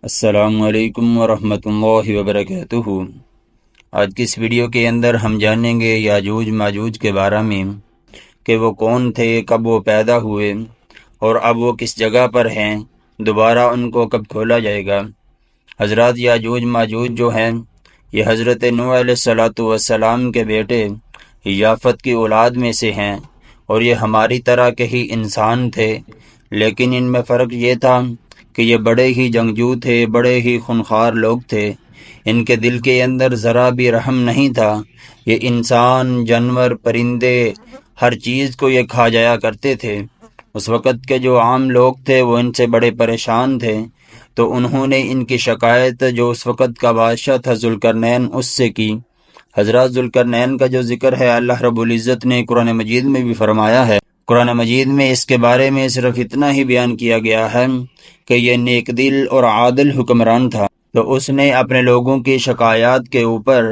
السلام علیکم ورحمۃ اللہ وبرکاتہ۔ آج کی اس ویڈیو کے اندر ہم جانیں گے یاجوج ماجوج کے بارے میں کہ وہ کون تھے، کب وہ پیدا ہوئے اور اب وہ کس جگہ پر ہیں، دوبارہ ان کو کب کھولا جائے گا۔ حضرات یاجوج ماجوج جو ہیں یہ حضرت نوح علیہ السلام کے بیٹے یافت کی اولاد میں سے ہیں، اور یہ ہماری طرح کے ہی انسان تھے، لیکن ان میں فرق یہ تھا کہ یہ بڑے ہی جنگجو تھے، بڑے ہی خونخوار لوگ تھے۔ ان کے دل کے اندر ذرا بھی رحم نہیں تھا۔ یہ انسان، جانور، پرندے، ہر چیز کو یہ کھا جایا کرتے تھے۔ اس وقت کے جو عام لوگ تھے وہ ان سے بڑے پریشان تھے، تو انہوں نے ان کی شکایت جو اس وقت کا بادشاہ تھا ذوالقرنین اس سے کی۔ حضرات ذوالقرنین کا جو ذکر ہے اللہ رب العزت نے قرآن مجید میں بھی فرمایا ہے۔ قرآن مجید میں اس کے بارے میں صرف اتنا ہی بیان کیا گیا ہے کہ یہ نیک دل اور عادل حکمران تھا، تو اس نے اپنے لوگوں کی شکایات کے اوپر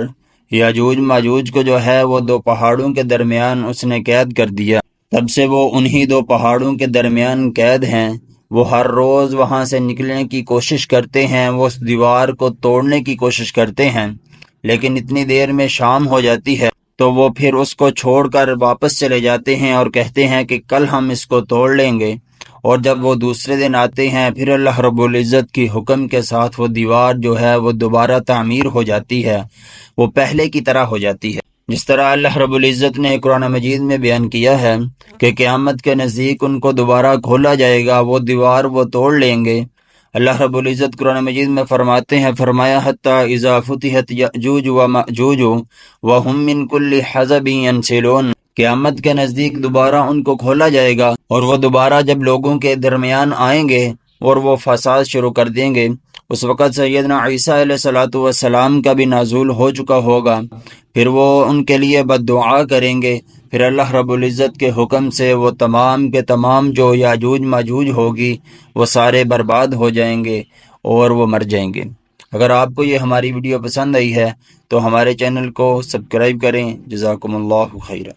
یاجوج ماجوج کو جو ہے وہ دو پہاڑوں کے درمیان اس نے قید کر دیا۔ تب سے وہ انہی دو پہاڑوں کے درمیان قید ہیں۔ وہ ہر روز وہاں سے نکلنے کی کوشش کرتے ہیں، وہ اس دیوار کو توڑنے کی کوشش کرتے ہیں، لیکن اتنی دیر میں شام ہو جاتی ہے تو وہ پھر اس کو چھوڑ کر واپس چلے جاتے ہیں اور کہتے ہیں کہ کل ہم اس کو توڑ لیں گے۔ اور جب وہ دوسرے دن آتے ہیں پھر اللہ رب العزت کی حکم کے ساتھ وہ دیوار جو ہے وہ دوبارہ تعمیر ہو جاتی ہے، وہ پہلے کی طرح ہو جاتی ہے۔ جس طرح اللہ رب العزت نے قرآن مجید میں بیان کیا ہے کہ قیامت کے نزدیک ان کو دوبارہ کھولا جائے گا، وہ دیوار وہ توڑ لیں گے۔ اللہ رب العزت قرآن مجید میں فرماتے ہیں، فرمایا حتی اذا فتحت یأجوج ومأجوج وهم من کل حزب ینسلون، قیامت کے نزدیک دوبارہ ان کو کھولا جائے گا اور وہ دوبارہ جب لوگوں کے درمیان آئیں گے اور وہ فساد شروع کر دیں گے، اس وقت سیدنا عیسیٰ علیہ السلام کا بھی نزول ہو چکا ہوگا، پھر وہ ان کے لیے بد دعا کریں گے، پھر اللہ رب العزت کے حکم سے وہ تمام کے تمام جو یاجوج ماجوج ہوگی وہ سارے برباد ہو جائیں گے اور وہ مر جائیں گے۔ اگر آپ کو یہ ہماری ویڈیو پسند آئی ہے تو ہمارے چینل کو سبسکرائب کریں۔ جزاکم اللہ خیرا۔